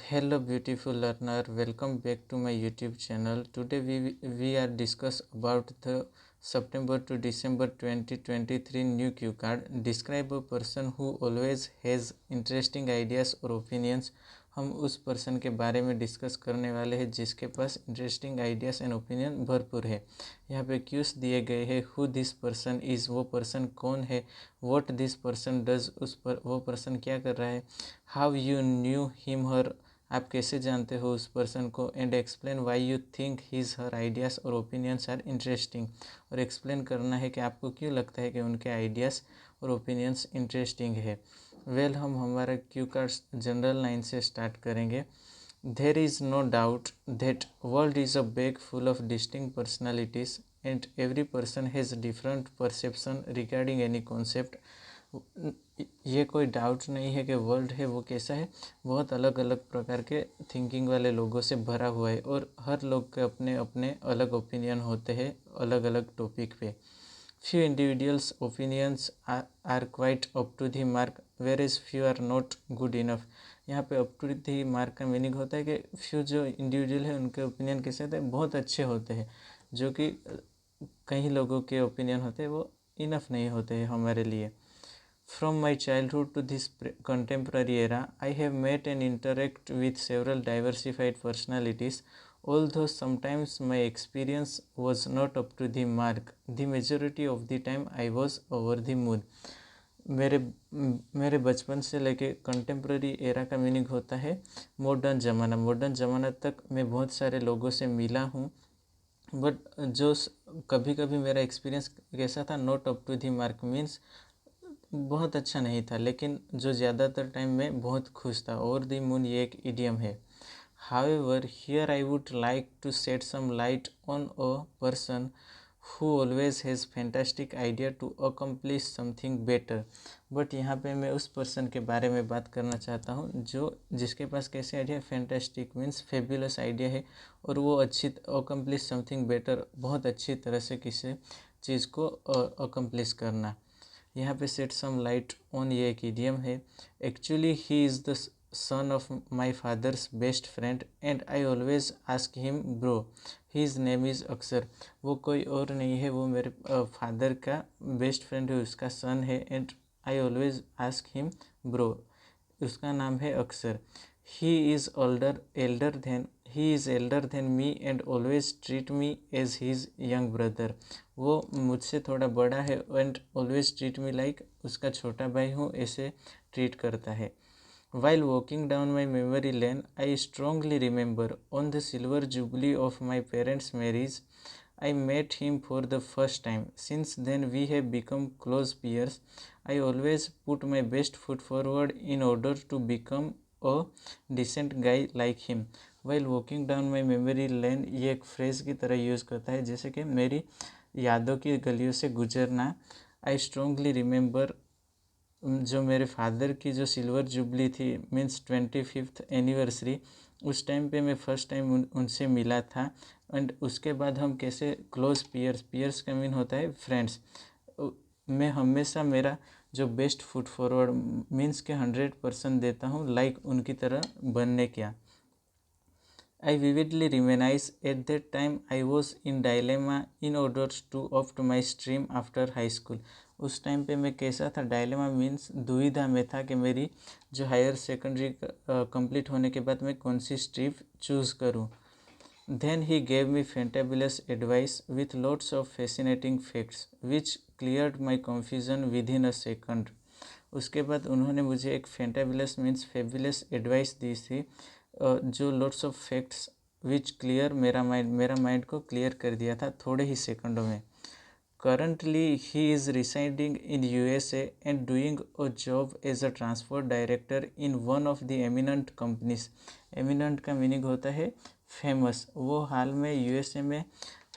Hello beautiful learner, welcome back to my YouTube channel. Today we are discuss about the September to December 2023 new cue card. Describe a person who always has interesting ideas or opinions. हम उस person के बारे में discuss करने वाले हैं जिसके पास interesting ideas and opinion भरपूर है। यहाँ पे क्यूज दिए गए हैं, हु दिस पर्सन इज़, वो पर्सन कौन है, व्हाट दिस पर्सन डज, वो पर्सन क्या कर रहा है, how you knew him her, आप कैसे जानते हो उस पर्सन को, and explain why you think his her ideas और ओपिनियंस आर इंटरेस्टिंग, और एक्सप्लेन करना है कि आपको क्यों लगता है कि उनके आइडियाज़ और ओपिनियंस इंटरेस्टिंग है। हम हमारा क्यू कार्ड्स जनरल लाइन से स्टार्ट करेंगे। There is no doubt that world is a bag full of distinct personalities and every person has different perception regarding any concept. ये कोई डाउट नहीं है कि वर्ल्ड है वो कैसा है, बहुत अलग अलग प्रकार के थिंकिंग वाले लोगों से भरा हुआ है और हर लोग के अपने अपने अलग ओपिनियन होते हैं अलग अलग टॉपिक पे। Few individuals opinions are quite up to the mark where is few are not good enough. यहाँ पे अप टू दी मार्क का मीनिंग होता है कि फ्यू जो इंडिविजुअल है उनके ओपिनियन कैसे होते हैं, बहुत अच्छे होते हैं, जो कि कई लोगों के ओपिनियन होते हैं वो इनफ नहीं होते हैं हमारे लिए। From my childhood to this contemporary era, I have met and interact with several diversified personalities. Although sometimes my experience was not up to the mark, the majority of the time I was over the moon. मेरे बचपन से लेके contemporary era का meaning होता है modern ज़माना तक मैं बहुत सारे लोगों से मिला हूँ, बट जो कभी कभी मेरा एक्सपीरियंस कैसा था, not up to the mark means बहुत अच्छा नहीं था, लेकिन जो ज़्यादातर टाइम में बहुत खुश था। ओवर द मून ये एक इडियम है। However here I would like to set some light on a person who always has fantastic idea to accomplish something better. But यहाँ पे मैं उस पर्सन के बारे में बात करना चाहता हूँ जो जिसके पास कैसे आइडिया, फैंटास्टिक मीन्स फेब्युलस आइडिया है और वो अच्छी अकम्प्लिश समथिंग बेटर, बहुत अच्छी तरह से किसी चीज़ को अकम्प्लिश करना। यहाँ पे सेट सम लाइट ऑन ये एक इडियम है। Actually he is the son of my father's best friend and I always ask him bro, his name is अक्सर। वो कोई और नहीं है, वो मेरे फादर का बेस्ट फ्रेंड है, उसका सन है, and I always ask him bro, उसका नाम है Akshar. He is elder than me and always treat me as his young brother. वो मुझसे थोड़ा बड़ा है and always treat me like उसका छोटा भाई हूँ ऐसे ट्रीट करता है। While walking down my memory lane, I strongly remember on the silver jubilee of my parents' marriage, I met him for the first time. Since then, we have become close peers. I always put my best foot forward in order to become a decent guy like him. While walking down my memory lane ये एक phrase की तरह use करता है, जैसे कि मेरी यादों की गलियों से गुजरना। आई स्ट्रॉन्गली रिमेंबर, जो मेरे फादर की जो सिल्वर जुबली थी मीन्स 25th एनिवर्सरी, उस टाइम पे मैं फ़र्स्ट टाइम उनसे मिला था। एंड उसके बाद हम कैसे क्लोज पीयर्स का मीन होता है फ्रेंड्स। मैं हमेशा मेरा जो बेस्ट फुट फॉरवर्ड मीन्स के 100% देता हूँ, लाइक उनकी तरह बनने क्या। I vividly reminisce at that time I was in dilemma in order to opt my stream after high school. उस टाइम पे मैं कैसा था, डायलेमा मीन्स दुविधा में था कि मेरी जो हायर सेकेंडरी कंप्लीट होने के बाद मैं कौन सी स्ट्रीम चूज़ करूँ। Then he gave me fantabulous advice with lots of fascinating facts which cleared my confusion within a second. उसके बाद उन्होंने मुझे एक फैंटाबुलस मीन्स फेबुलस एडवाइस दी थी, जो lots of facts which clear मेरा माइंड को क्लियर कर दिया था थोड़े ही सेकंडों में। Currently, he is residing in USA and doing a job as a transport director in one of the eminent companies. Eminent का मीनिंग होता है फेमस। वो हाल में यूएसए में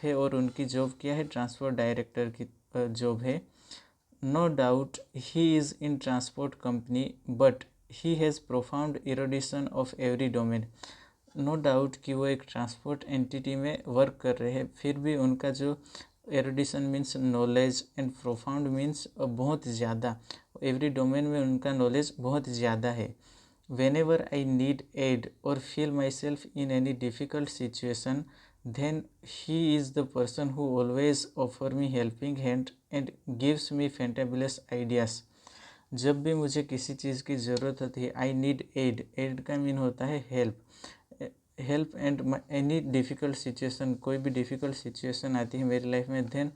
है और उनकी जॉब क्या है, ट्रांसपोर्ट डायरेक्टर की जॉब है। No doubt he is in transport company, but he has profound erudition of every domain. No doubt कि वो एक ट्रांसपोर्ट एंटिटी में वर्क कर रहे हैं, फिर भी उनका जो erudition means knowledge and profound means बहुत ज़्यादा, एवरी डोमेन में उनका नॉलेज बहुत ज़्यादा है। Whenever I need aid or feel myself in any difficult situation, then he is the person who always offer me helping hand and gives me fantabulous ideas. जब भी मुझे किसी चीज़ की ज़रूरत होती है, आई नीड एड, एड का mean होता है help, help and any difficult situation, कोई भी डिफ़िकल्ट सिचुएशन आती है मेरी लाइफ में, देन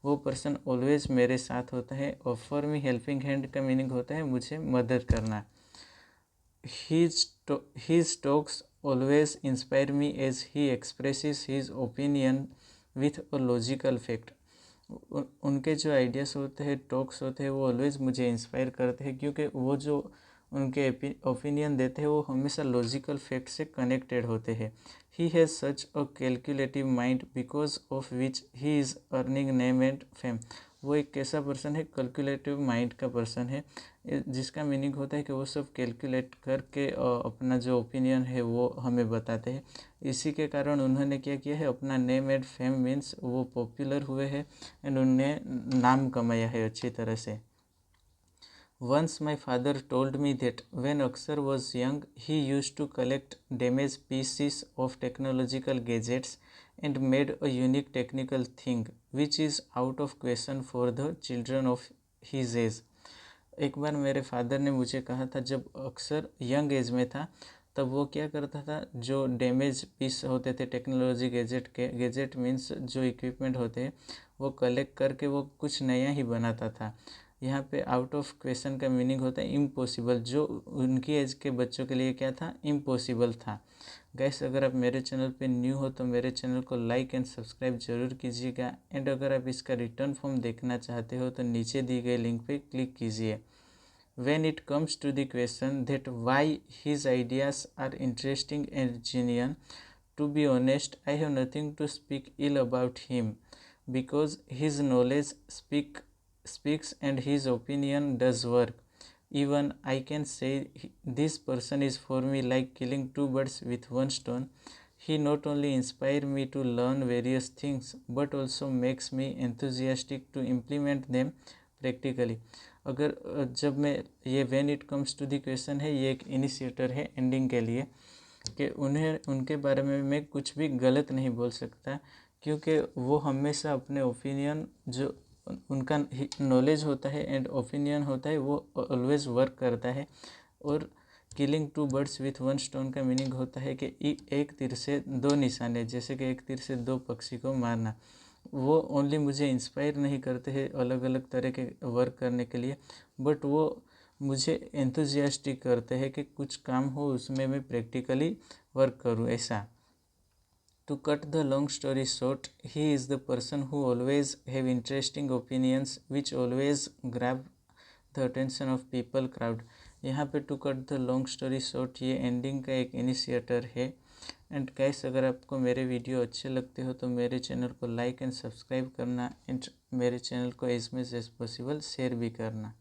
वो पर्सन ऑलवेज मेरे साथ होता है। ऑफर मी हेल्पिंग हैंड का मीनिंग होता है मुझे मदद करना। His talks always inspire me as he expresses his opinion with a logical fact. उनके जो आइडियाज़ होते हैं, टॉक्स होते हैं, वो ऑलवेज मुझे इंस्पायर करते हैं, क्योंकि वो जो उनके ओपिनियन देते हैं वो हमेशा लॉजिकल फैक्ट से कनेक्टेड होते हैं। He has such a calculative mind because of which he is earning name and fame. वो एक कैसा पर्सन है, कैलकुलेटिव माइंड का पर्सन है, जिसका मीनिंग होता है कि वो सब कैलकुलेट करके अपना जो ओपिनियन है वो हमें बताते हैं। इसी के कारण उन्होंने क्या किया है, अपना नेम एंड फेम मीन्स वो पॉपुलर हुए हैं एंड उनने नाम कमाया है अच्छी तरह से। Once my father told me that when Aksar was young, he used to collect damaged pieces of technological gadgets and made a unique technical thing, which is out of question for the children of his age. एक बार मेरे father ने मुझे कहा था, जब अक्सर young age में था तब वो क्या करता था, जो डैमेज पीस होते थे टेक्नोलॉजी गैजेट के, गैजेट मीन्स जो इक्विपमेंट होते हैं, वो कलेक्ट करके वो कुछ नया ही बनाता था। यहाँ पे आउट ऑफ क्वेश्चन का मीनिंग होता है इम्पॉसिबल, जो उनकी एज के बच्चों के लिए क्या था, इम्पॉसिबल था। गाइस, अगर आप मेरे चैनल पे न्यू हो तो मेरे चैनल को लाइक एंड सब्सक्राइब जरूर कीजिएगा, एंड अगर आप इसका रिटर्न फॉर्म देखना चाहते हो तो नीचे दी गई लिंक पे क्लिक कीजिए। When it comes to the question that why his ideas are interesting and genuine, to be honest, I have nothing to speak ill about him, because his knowledge speaks and his opinion does work. Even I can say this person is for me like killing two birds with one stone. He not only inspires me to learn various things but also makes me enthusiastic to implement them practically. अगर जब मैं ये when it comes to the question है, ये एक initiator है ending के लिए, कि उनके बारे में मैं कुछ भी गलत नहीं बोल सकता, क्योंकि वो हमेशा अपने ओपिनियन, जो उनका नॉलेज होता है एंड ओपिनियन होता है, वो ऑलवेज वर्क करता है। और killing two birds with one stone का मीनिंग होता है कि एक तीर से दो निशाने, जैसे कि एक तीर से दो पक्षी को मारना। वो ओनली मुझे इंस्पायर नहीं करते हैं अलग अलग तरह के वर्क करने के लिए, बट वो मुझे एंथुजियास्टिक करते हैं कि कुछ काम हो उसमें मैं प्रैक्टिकली वर्क करूँ, ऐसा। To cut the long story short, he is the person who always have interesting opinions which always grab the attention of people crowd। यहाँ पे to cut the long story short ये ending का एक initiator है। And guys, अगर आपको मेरे video अच्छे लगते हो तो मेरे चैनल को लाइक एंड सब्सक्राइब करना, एंड मेरे चैनल को as much as possible share भी करना।